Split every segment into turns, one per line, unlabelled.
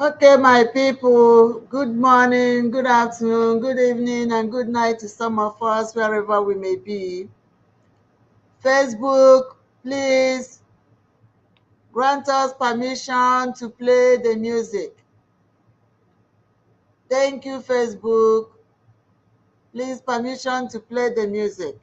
Okay, my people, good morning, good afternoon, good evening, and good night to some of us, wherever we may be. Facebook, please grant us permission to play the music. Thank you, Facebook. Please, permission to play the music.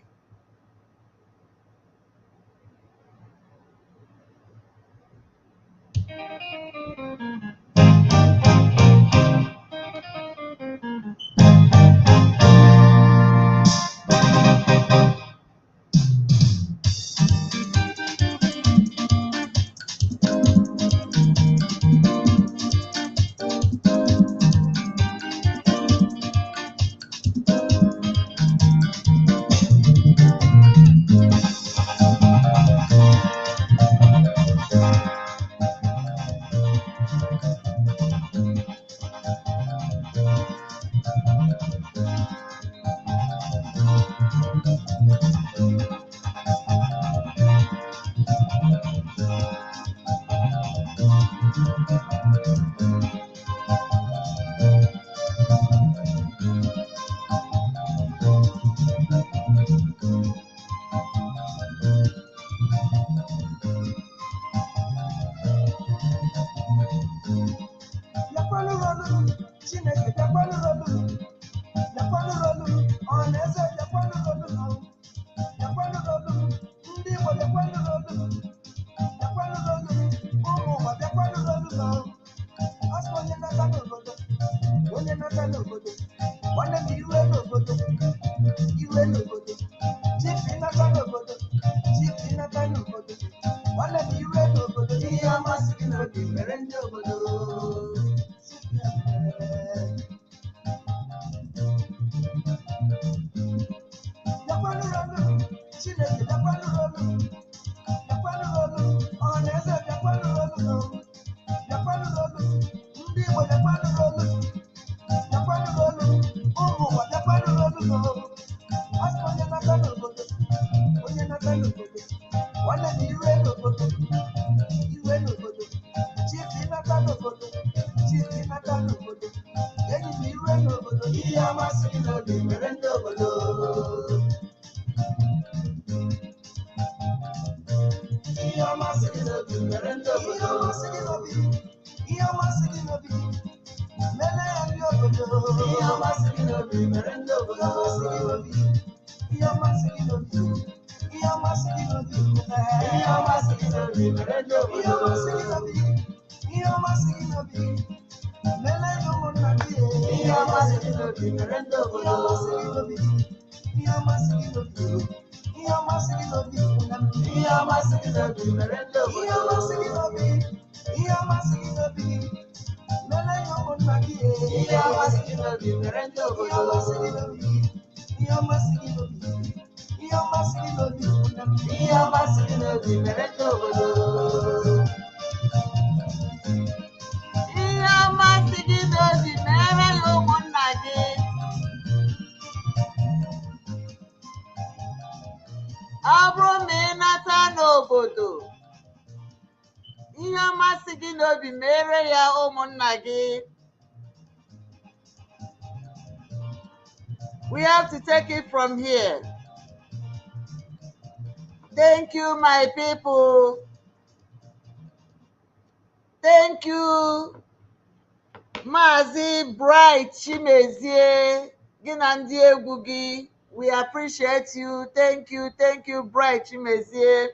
We have to take it from here. Thank you, my people. Thank you, Mazi, Bright, Chimezie, Nnamdi Egugi. We appreciate you. Thank you, Bright, Chimezie,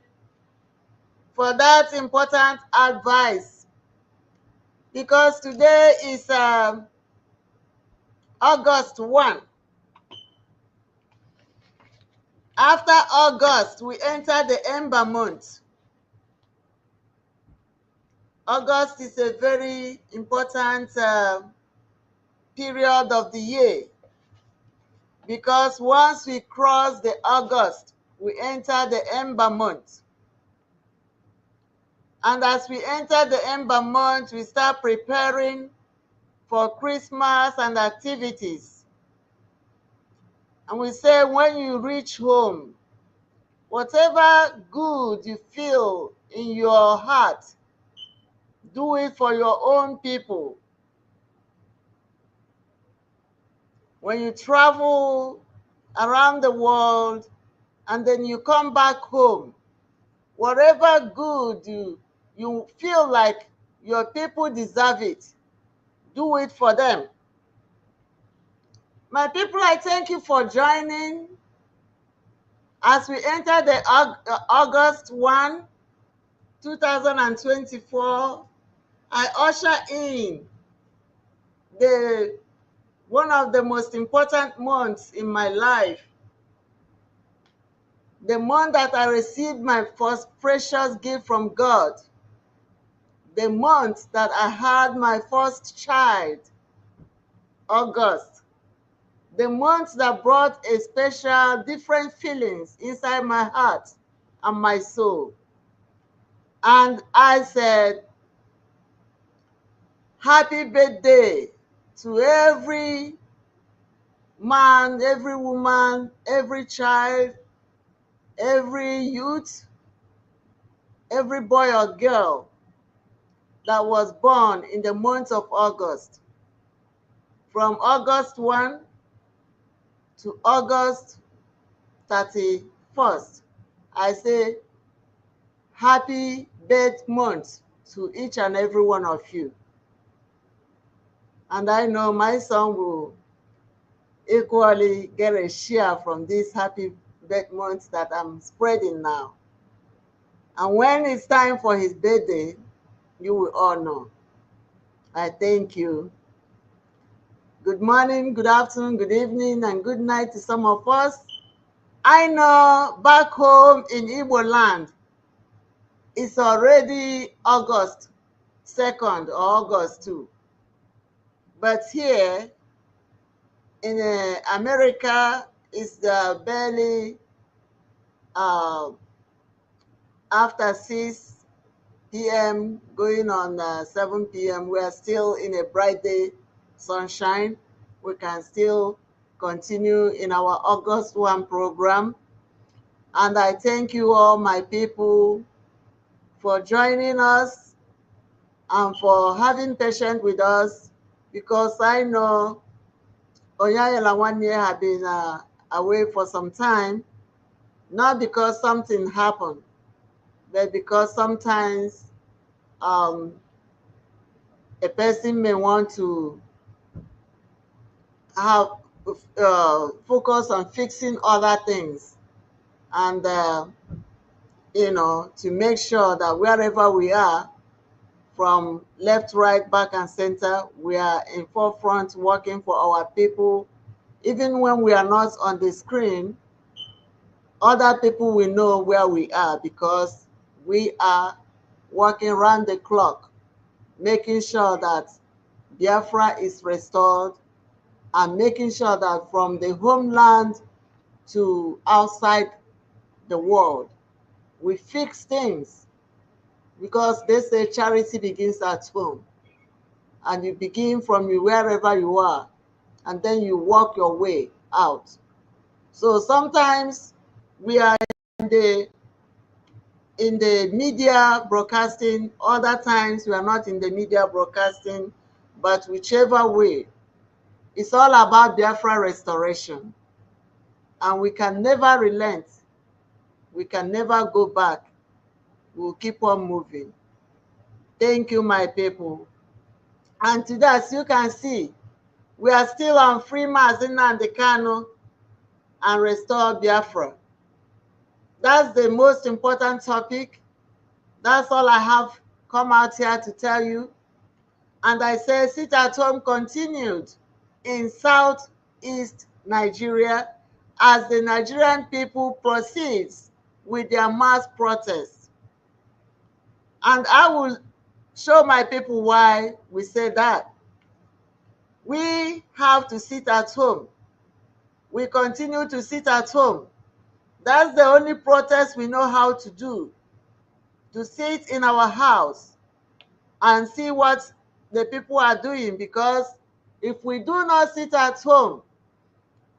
for that important advice. Because today is August 1. After August, we enter the Ember month. August is a very important period of the year, because once we cross the August, we enter the Ember month. And as we enter the Ember month, we start preparing for Christmas and activities. And we say, when you reach home, whatever good you feel in your heart, do it for your own people. When you travel around the world and then you come back home, whatever good you feel like your people deserve it, do it for them. My people, I thank you for joining. As we enter the August 1, 2024, I usher in the one of the most important months in my life, the month that I received my first precious gift from God, the month that I had my first child, August, the month that brought a special, different feelings inside my heart and my soul. And I said, happy birthday to every man, every woman, every child, every youth, every boy or girl that was born in the month of August. From August 1 to August 31st, I say happy birth month to each and every one of you. And I know my son will equally get a share from this happy birth month that I'm spreading now. And when it's time for his birthday, you will all know. I thank you. Good morning, good afternoon, good evening, and good night to some of us. I know back home in Igbo land, it's already August 2nd or August 2. But here in America, it's barely after 6 p.m. going on 7 p.m. We are still in a bright day, sunshine. We can still continue in our August 1 program. And I thank you all, my people, for joining us and for having patience with us, because I know Oyayela 1 year have been away for some time, not because something happened, but because sometimes a person may want to have focus on fixing other things, and to make sure that wherever we are, from left, right, back, and center, we are in forefront working for our people. Even when we are not on the screen, other people will know where we are, because we are working around the clock, making sure that Biafra is restored, and making sure that from the homeland to outside the world, we fix things, because they say charity begins at home, and you begin from wherever you are, and then you work your way out. So sometimes we are in the media broadcasting, other times we are not in the media broadcasting, but whichever way, it's all about Biafra restoration. And we can never relent. We can never go back. We'll keep on moving. Thank you, my people. And today, as you can see, we are still on free Mazi Nnamdi Kanu and restore Biafra. That's the most important topic. That's all I have come out here to tell you. And I say, sit at home continued in Southeast Nigeria as the Nigerian people proceeds with their mass protests. And I will show my people why we say that. We have to sit at home. We continue to sit at home. That's the only protest we know how to do. To sit in our house and see what the people are doing, because if we do not sit at home,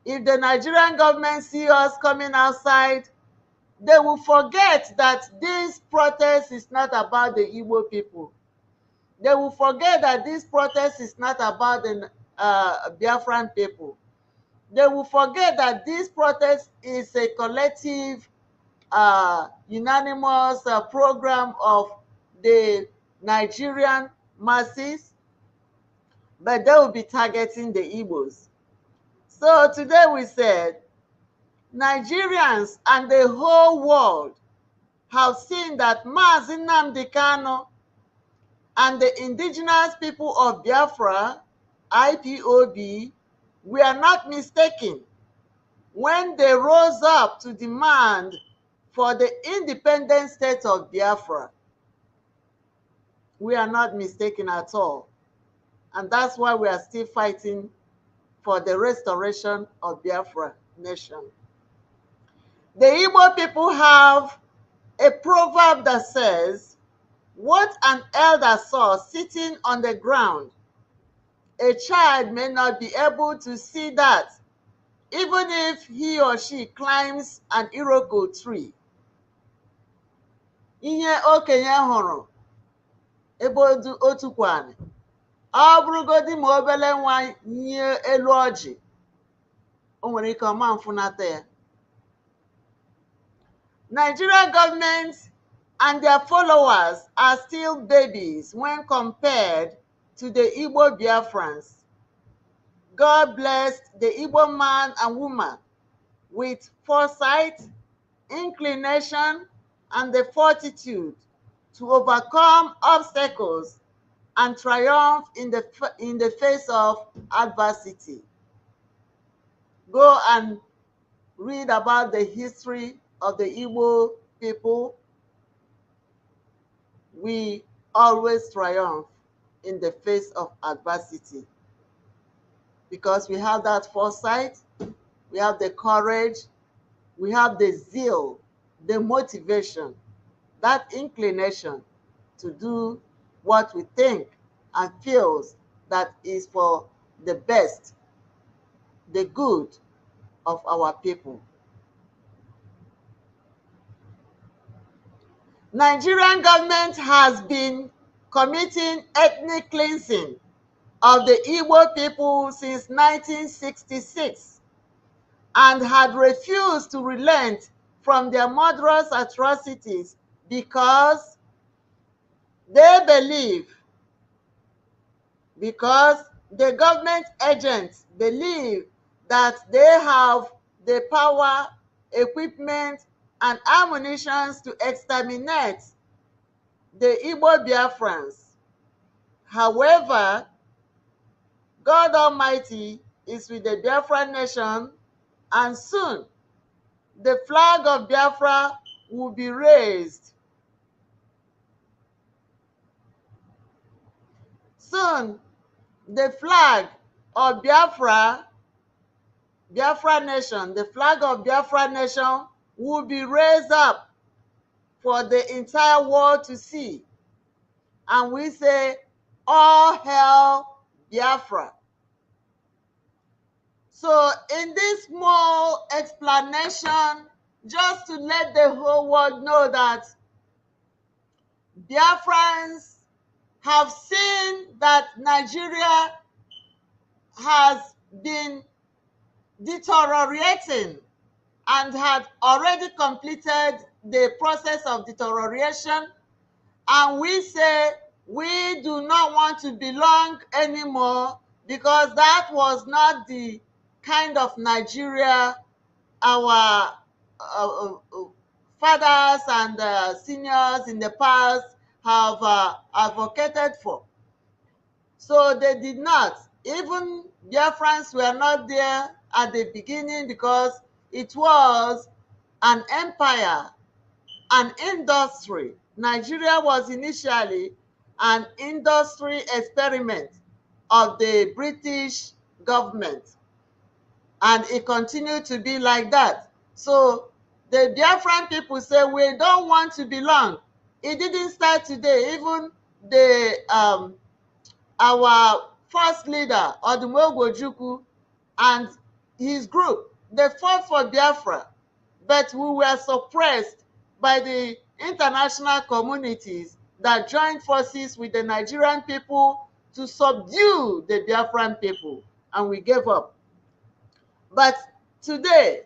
if the Nigerian government see us coming outside, they will forget that this protest is not about the Igbo people. They will forget that this protest is not about the Biafran people. They will forget that this protest is a collective, unanimous program of the Nigerian masses, but they will be targeting the Igbos. So today we said, Nigerians and the whole world have seen that Mazi Nnamdi Kanu and the indigenous people of Biafra, IPOB, were not mistaken when they rose up to demand for the independent state of Biafra. We are not mistaken at all. And that's why we are still fighting for the restoration of Biafra nation. The Igbo people have a proverb that says, what an elder saw sitting on the ground, a child may not be able to see that, even if he or she climbs an iroko tree. Ihe okenye hụrụ ebe otu kwani, ọ bụrụgodị ma obele nwa nye elu ọjị, o nwere ike ọma mfunata ya. Nigeria government and their followers are still babies when compared to the Igbo Biafrans. God blessed the Igbo man and woman with foresight, inclination, and the fortitude to overcome obstacles and triumph in the face of adversity. Go and read about the history of the Igbo people. We always triumph in the face of adversity because we have that foresight, we have the courage, we have the zeal, the motivation, that inclination to do what we think and feels that is for the best, the good of our people. Nigerian government has been committing ethnic cleansing of the Igbo people since 1966 and had refused to relent from their murderous atrocities because they believe, because the government agents believe that they have the power, equipment, and ammunition to exterminate the Igbo Biafrans. However, God Almighty is with the Biafra nation, and soon the flag of Biafra will be raised. Soon the flag of Biafra nation, the flag of Biafra nation will be raised up for the entire world to see. And we say, all hail Biafra. So in this small explanation, just to let the whole world know that Biafrans have seen that Nigeria has been deteriorating and had already completed the process of deterioration, and we say we do not want to belong anymore because that was not the kind of Nigeria our fathers and seniors in the past have advocated for. So they did not. Even Biafrans were not there at the beginning because it was an empire, an industry. Nigeria was initially an industry experiment of the British government, and it continued to be like that. So the Biafran people say we don't want to belong. It didn't start today. Even the our first leader, Odumogwu, and his group, they fought for Biafra, but we were suppressed by the international communities that joined forces with the Nigerian people to subdue the Biafran people, and we gave up. But today,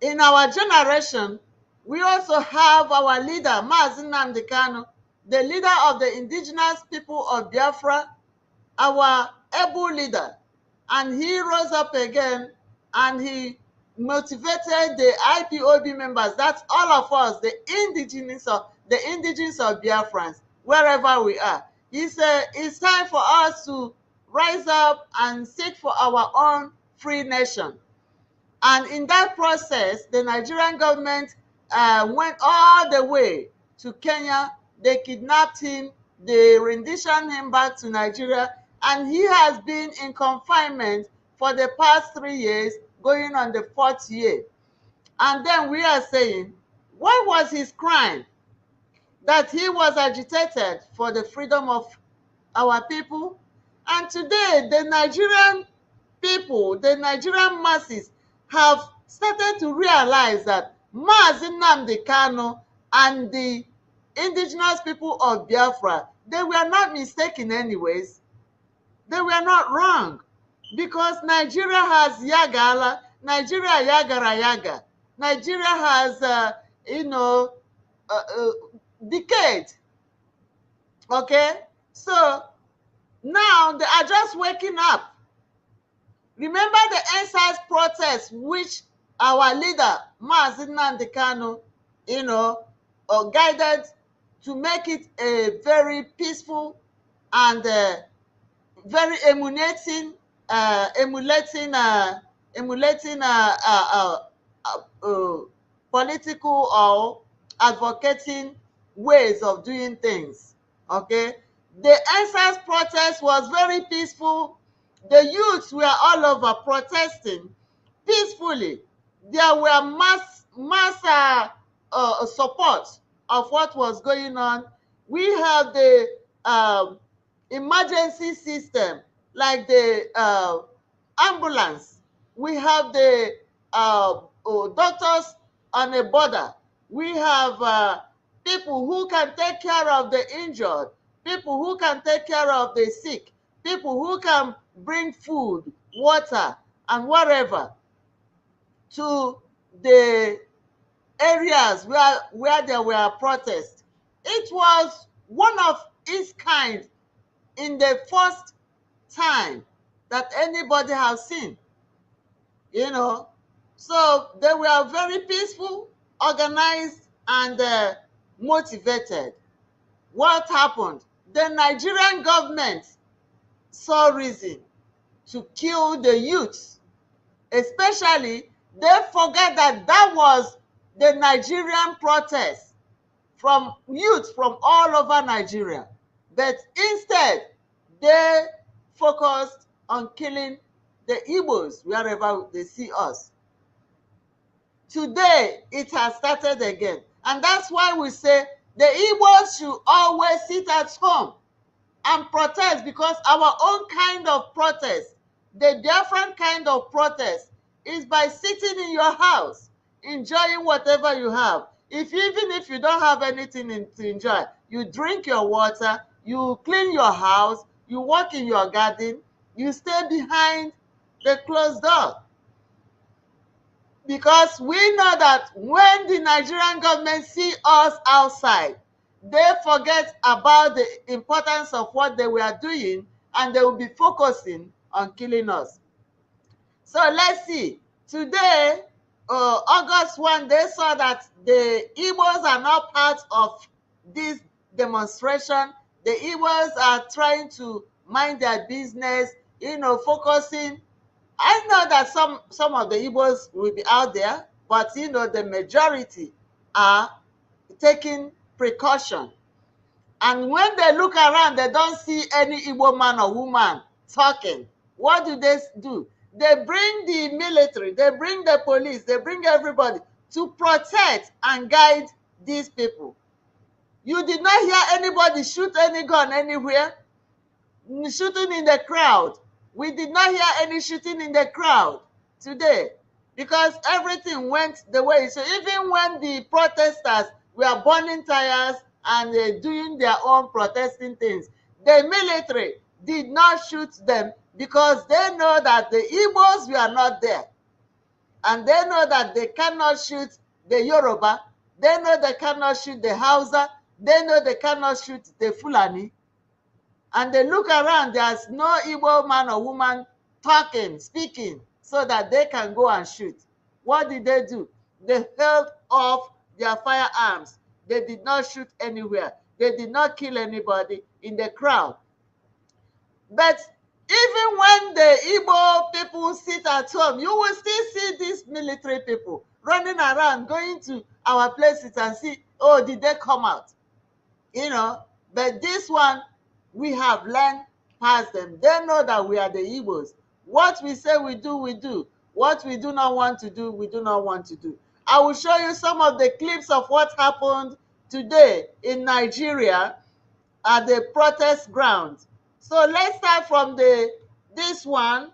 in our generation, we also have our leader, Mazi Nnamdi Kanu, the leader of the indigenous people of Biafra, our able leader. And he rose up again and he motivated the IPOB members, that's all of us, the indigenous of Biafrans, wherever we are. He said it's time for us to rise up and seek for our own free nation. And in that process, the Nigerian government went all the way to Kenya. They kidnapped him, they renditioned him back to Nigeria, and he has been in confinement for the past 3 years, going on the 4th year. And then we are saying, what was his crime? That he was agitated for the freedom of our people. And today, the Nigerian people, the Nigerian masses, have started to realize that Mazi Nnamdi Kanu and the indigenous people of Biafra, they were not mistaken anyways. They were not wrong. Because Nigeria has Yagala, Nigeria Yagara Yaga. Nigeria has, decade. Okay? So now they are just waking up. Remember the EndSARS protest, which our leader, Mazi Nnamdi Kanu, guided to make it a very peaceful and very emulating political or advocating ways of doing things. Okay, the EndSARS protest was very peaceful. The youths were all over protesting peacefully. There were mass support of what was going on. We have the emergency system, like the ambulance. We have the doctors on a border. We have people who can take care of the injured, people who can take care of the sick, people who can bring food, water, and whatever to the areas where there were protests. It was one of its kind in the first time that anybody has seen, So they were very peaceful, organized, and motivated. What happened? The Nigerian government saw reason to kill the youths. Especially, they forgot that that was the Nigerian protest from youth from all over Nigeria. But instead, they focused on killing the Igbos wherever they see us. Today, it has started again. And that's why we say the Igbos should always sit at home and protest, because our own kind of protest, the different kind of protest, is by sitting in your house, enjoying whatever you have. Even if you don't have anything to enjoy, you drink your water, you clean your house, you work in your garden, you stay behind the closed door. Because we know that when the Nigerian government see us outside, they forget about the importance of what they were doing, and they will be focusing on killing us. So let's see. Today, August 1, they saw that the Igbos are not part of this demonstration. The Igbos are trying to mind their business, focusing I know that some of the Igbos will be out there, but you know, the majority are taking precaution. And when they look around, they don't see any Igbo man or woman talking. What do? They bring the military, they bring the police, they bring everybody to protect and guide these people. You did not hear anybody shoot any gun anywhere, shooting in the crowd. We did not hear any shooting in the crowd today because everything went the way. So even when the protesters were burning tires and doing their own protesting things, the military did not shoot them because they know that the Igbos were not there. And they know that they cannot shoot the Yoruba. They know they cannot shoot the Hausa. They know they cannot shoot the Fulani. And they look around, there's no Igbo man or woman talking, speaking, so that they can go and shoot. What did they do? They held off their firearms. They did not shoot anywhere. They did not kill anybody in the crowd. But even when the Igbo people sit at home, you will still see these military people running around, going to our places and see, oh, did they come out? You know, but this one, we have learned past them. They know that we are the Igbos. What we say we do, we do. What we do not want to do, we do not want to do. I will show you some of the clips of what happened today in Nigeria at the protest ground. So let's start from this one.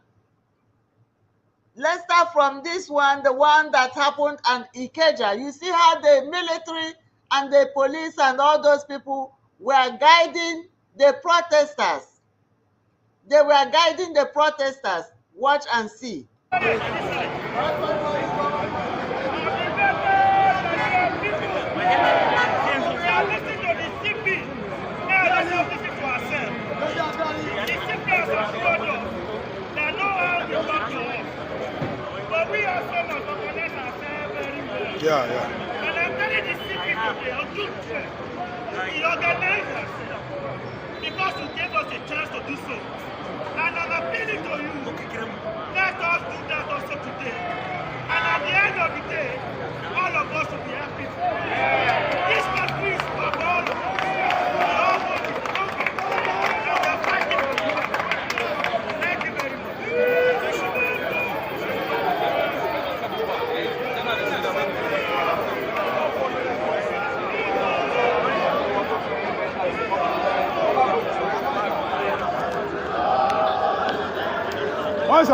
Let's start from this one, the one that happened at Ikeja. You see how the military and the police and all those people were guiding the protesters. They were guiding the protesters. Watch and see.
Yeah.
And I'm telling the sick people, they are good. We organize ourselves because you gave us a chance to do so. And I'm appealing to you, let us do that also today. And at the end of the day, all of us will be happy. This country is for all of us. We all want to be okay. And we're fighting for you. Thank you very much.
Mazi.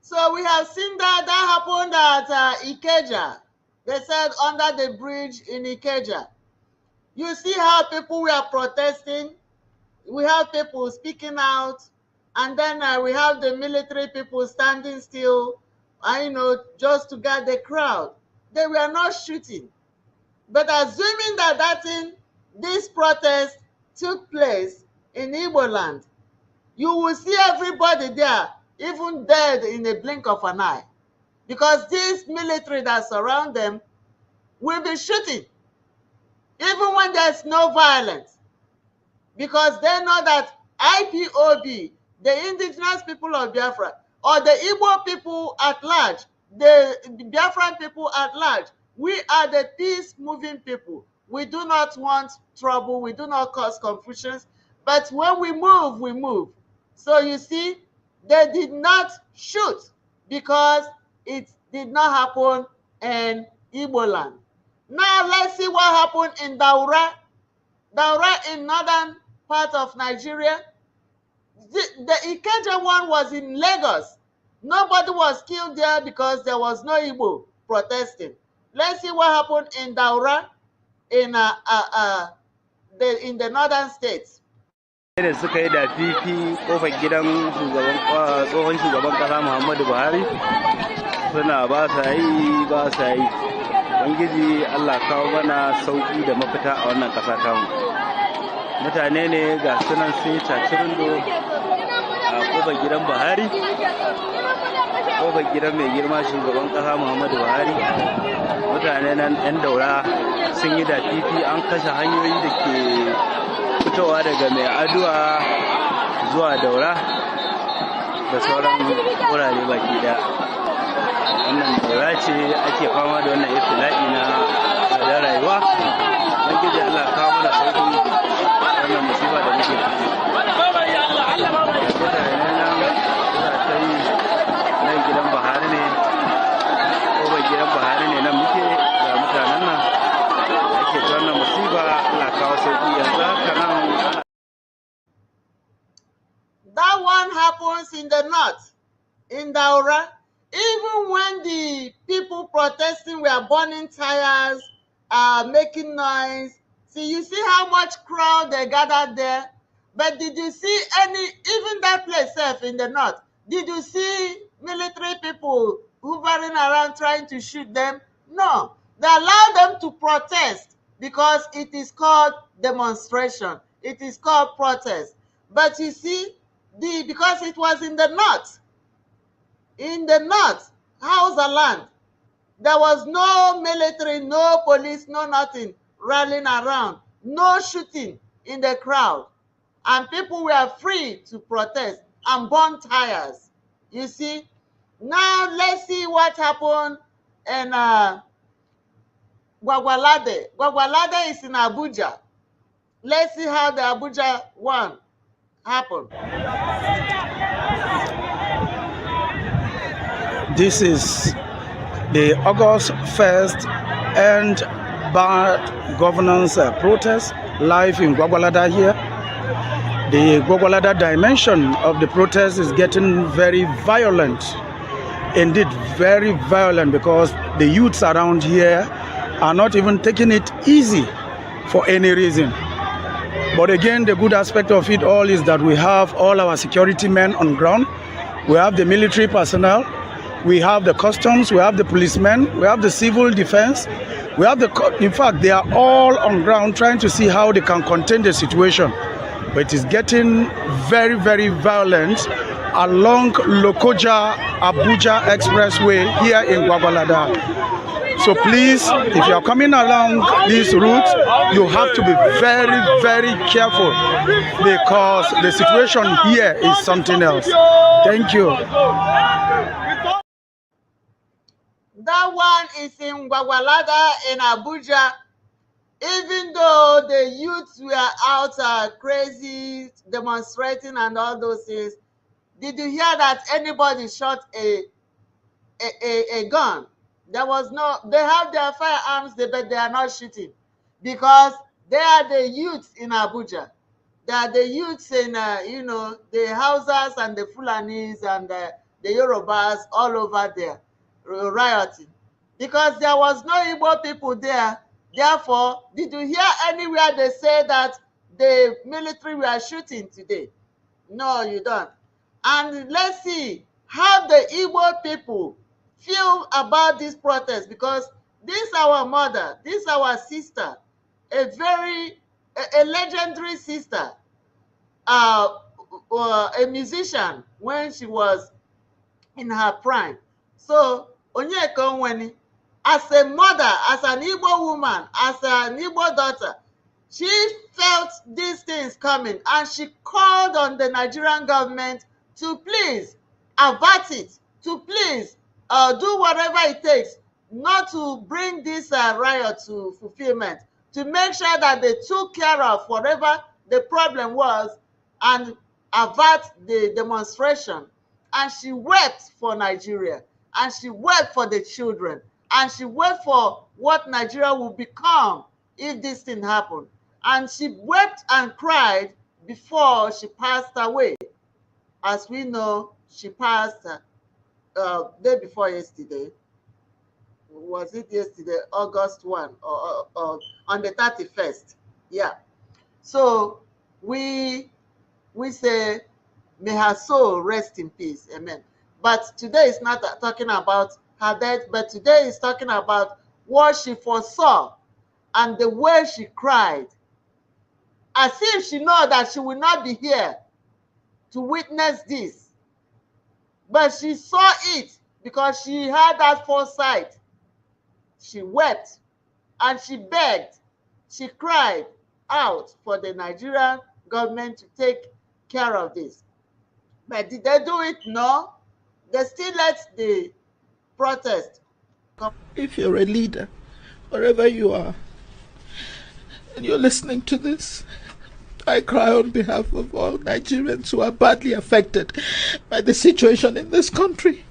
So we have seen that happened at Ikeja. They said under the bridge in Ikeja. You see how people were protesting. We have people speaking out, and then we have the military people standing still, you know, just to guard the crowd. They were not shooting. But assuming that this protest took place in Igbo land, you will see everybody there, even dead in a blink of an eye. Because this military that surround them will be shooting, even when there's no violence. Because they know that IPOB, the indigenous people of Biafra, or the Igbo people at large, the Biafran people at large, we are the peace-moving people. We do not want trouble. We do not cause confusions. But when we move, we move. So you see, they did not shoot because it did not happen in Igbo land. Now let's see what happened in Daura. Daura in northern part of Nigeria. The Ikeja one was in Lagos. Nobody was killed there because there was no Igbo protesting. Let's see what happened in Daura in the northern states.
Da suka yi da fifi kofar gidan tsohon shugaban kasa Muhammadu Buhari suna ba sa yi Ubangiji Allah kawo mana sauki da mafita a wannan kasa tamu. Mutane ne ga sunan sun cacirindo a kofar gidan Buhari kofar gidan mai girma shugaban kasa Muhammadu Buhari. Mutane nan 'yan daura sun yi da fifi, an kashe hanyoyi da ke fitowa daga mai aduwa zuwa daura da sauran wurare baki daya. Wannan daura ce ake fama da wannan ibtila'i na tsadar rayuwa. Ubangiji Allah kawo mana sauki wannan musiba da muke ciki. Nan gidan Buhari ne, ko gidan Buhari ne nan muke ga mutanen nan ake ta wannan musiba. Allah kawo sauki yanzu haka nan.
That one happens in the north, in Daura. Even when the people protesting were burning tires, making noise. See, you see how much crowd they gathered there. But did you see any, even that place itself in the north, did you see military people hovering around trying to shoot them? No. They allowed them to protest because it is called demonstration. It is called protest. But you see, because it was in the north, house and land, there was no military, no police, no nothing rallying around, no shooting in the crowd. And people were free to protest and burn tires. You see? Now let's see what happened in Gwagwalade. Gwagwalade is in Abuja. Let's see how the Abuja one happened.
This is the August 1st End Bad Governance protest live in Gwagwalada here. The Gwagwalada dimension of the protest is getting very violent. Indeed, very violent, because the youths around here are not even taking it easy for any reason. But again, the good aspect of it all is that we have all our security men on ground. We have the military personnel. We have the customs. We have the policemen. We have the civil defense. We have in fact, they are all on ground trying to see how they can contain the situation. But it is getting very, very violent along Lokoja Abuja Expressway here in Gwagwalada. So please, if you are coming along this route, you have to be very, very careful, because the situation here is something else. Thank you.
That one is in Gwagwalada in Abuja. Even though the youths were out crazy, demonstrating and all those things, did you hear that anybody shot a gun? There was no, they have their firearms, but they are not shooting, because they are the youths in Abuja. They are the youths in, the Hausas and the Fulanis and the Yorubas all over there rioting, because there was no Igbo people there. Therefore, did you hear anywhere they say that the military were shooting today? No, you don't. And let's see how the Igbo people feel about this protest, because this our mother, this our sister, a legendary sister, a musician when she was in her prime. So, Onyeka Onweni, as a mother, as an Igbo woman, as an Igbo daughter, she felt these things coming, and she called on the Nigerian government to please avert it, to please do whatever it takes not to bring this riot to fulfillment, to make sure that they took care of whatever the problem was and avert the demonstration. And she wept for Nigeria, and she wept for the children, and she wept for what Nigeria will become if this thing happened. And she wept and cried before she passed away. As we know, she passed day before yesterday. Was it yesterday, August 1, or on the 31st? Yeah. So we say, may her soul rest in peace. Amen. But today is not talking about her death, but today is talking about what she foresaw and the way she cried, as if she know that she will not be here to witness this. But she saw it because she had that foresight. She wept and she begged. She cried out for the Nigerian government to take care of this. But did they do it? No. They still let the protest come.
If you're a leader, wherever you are, and you're listening to this, I cry on behalf of all Nigerians who are badly affected by the situation in this country.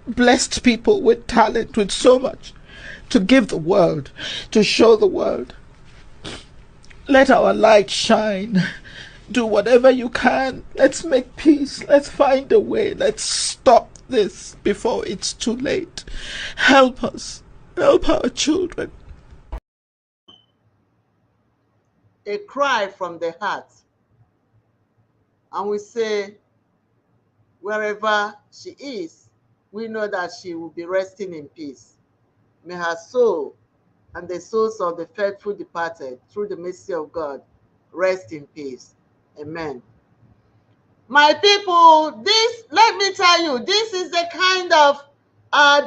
Blessed people with talent, with so much to give the world, to show the world. Let our light shine. Do whatever you can. Let's make peace. Let's find a way. Let's stop this before it's too late. Help us. Help our children.
A cry from the heart. And we say, wherever she is, we know that she will be resting in peace. May her soul and the souls of the faithful departed, through the mercy of God, rest in peace. Amen. My people, this, let me tell you, this is the kind of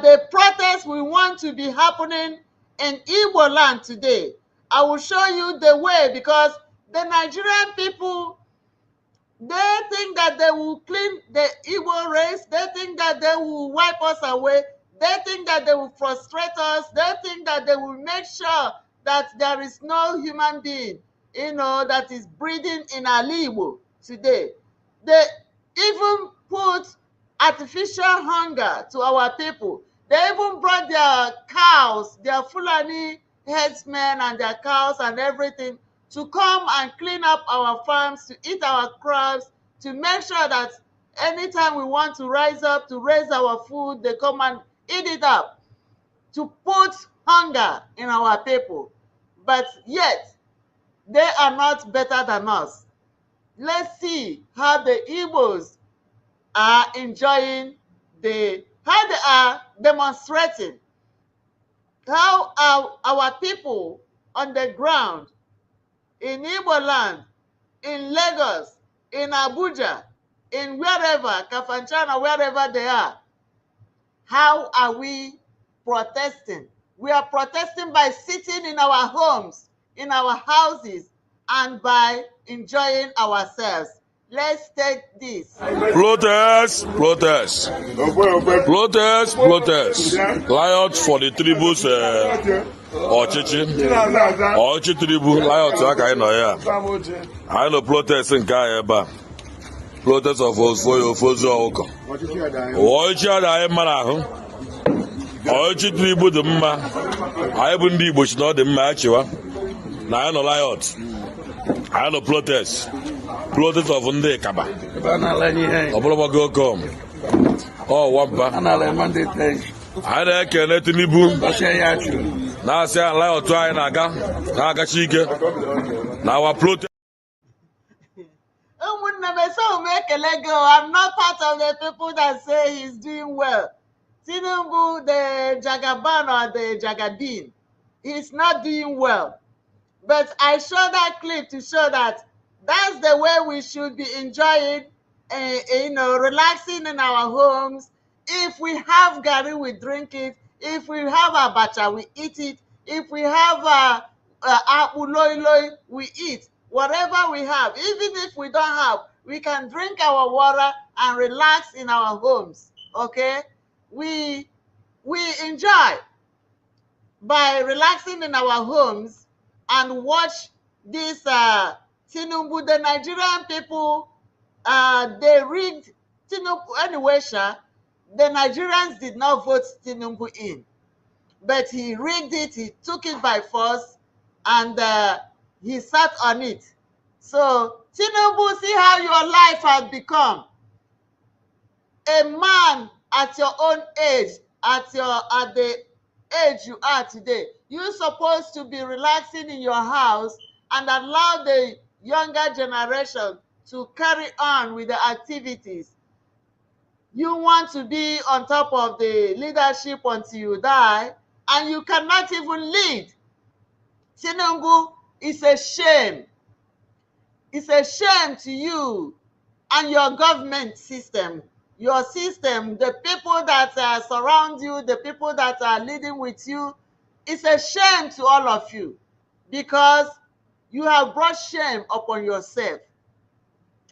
the protest we want to be happening in Igbo land today. I will show you the way, because the Nigerian people, they think that they will clean the Igbo race. They think that they will wipe us away. They think that they will frustrate us. They think that they will make sure that there is no human being, that is breathing in Igbo today. They even put artificial hunger to our people. They even brought their cows, their Fulani headsmen and their cows and everything to come and clean up our farms, to eat our crops, to make sure that anytime we want to rise up to raise our food, they come and eat it up, to put hunger in our people. But yet, they are not better than us. Let's see how the Igbos are enjoying how they are demonstrating, how our people on the ground in Igbo land, in Lagos, in Abuja, in wherever, Kafanchana, wherever they are, how are we protesting? We are protesting by sitting in our homes, in our houses, and by enjoying ourselves. Let's take this.
Protest, protest. Protest, protest. Riot for the tribus Ọchịchị tribu riot aka anyị nọ ya. Anyị nọ protest nke anyị ebe a. Protest of ofozu ọkụkọ. Ọchịchị ada anyị mara ahụ. Ọchịchị tribu dị mma. Anyị bụ ndị Igbo chi na ọ dị mma achịwa. Na anyị nọ riot. Anyị nọ protest. Protest of ndị Kaba. Ọ bụrụ gbago kom. Ọ wampa. Anyị na-ekene Tinubu. Na-asị ala otu anyị na-agachi ike. Na our protest.
I'm not part of the people that say he's doing well. Tinubu, the Jagaban or the Jagadin, he's not doing well. But I show that clip to show that that's the way we should be enjoying, relaxing in our homes. If we have gari, we drink it. If we have abacha, we eat it. If we have apuloiloi, we eat. Whatever we have, even if we don't have, we can drink our water and relax in our homes. Okay? We enjoy by relaxing in our homes and watch this Tinubu. The Nigerian people, they rigged Tinubu anyway, the Nigerians did not vote Tinubu in, but he rigged it, he took it by force, and he sat on it. So, Tinubu, see how your life has become. A man at your own age, at the age you are today, you're supposed to be relaxing in your house and allow the younger generation to carry on with the activities. You want to be on top of the leadership until you die, and you cannot even lead. Tinubu, it's a shame. It's a shame to you and your government system. your system, the people that surround you, the people that are leading with you, it's a shame to all of you because you have brought shame upon yourself,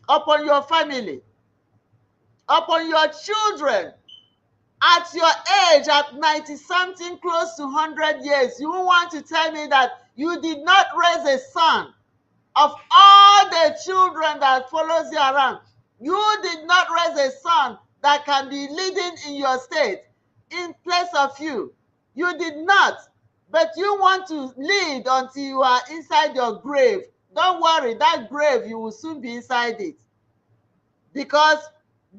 upon your family, upon your children. At your age, at 90-something, close to 100 years, you want to tell me that you did not raise a son of all the children that follows you around. You did not raise a son that can be leading in your state in place of you. You did not. But you want to lead until you are inside your grave. Don't worry, that grave, you will soon be inside it. Because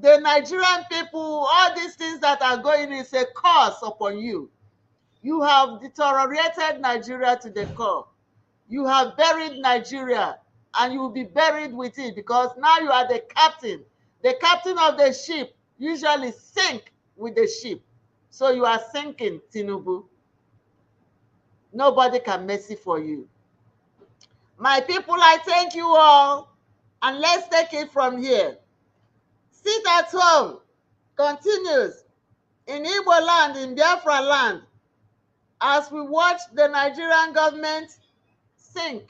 the Nigerian people, all these things that are going is a curse upon you. You have deteriorated Nigeria to the core. You have buried Nigeria and you will be buried with it because now you are the captain. The captain of the ship usually sink with the ship. So you are sinking, Tinubu. Nobody can mercy for you. My people, I thank you all. And let's take it from here. Sit at home continues in Igbo land, in Biafra land, as we watch the Nigerian government sink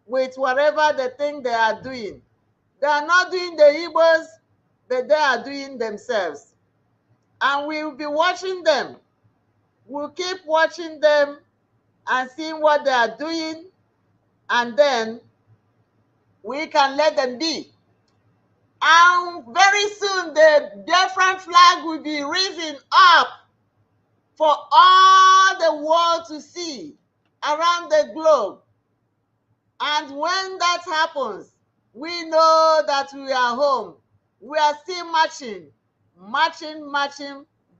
with whatever they think they are doing. They are not doing the Igbos, but they are doing themselves. And we will be watching them. We'll keep watching them and seeing what they are doing, and then we can let them be. And very soon, the different flag will be risen up for all the world to see around the globe. And when that happens, we know that we are home. We are still marching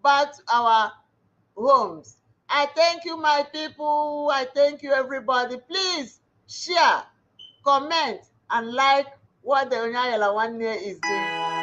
back to our homes. I thank you, my people. I thank you, everybody. Please share, comment, and like what the Onyayela 1 year is doing.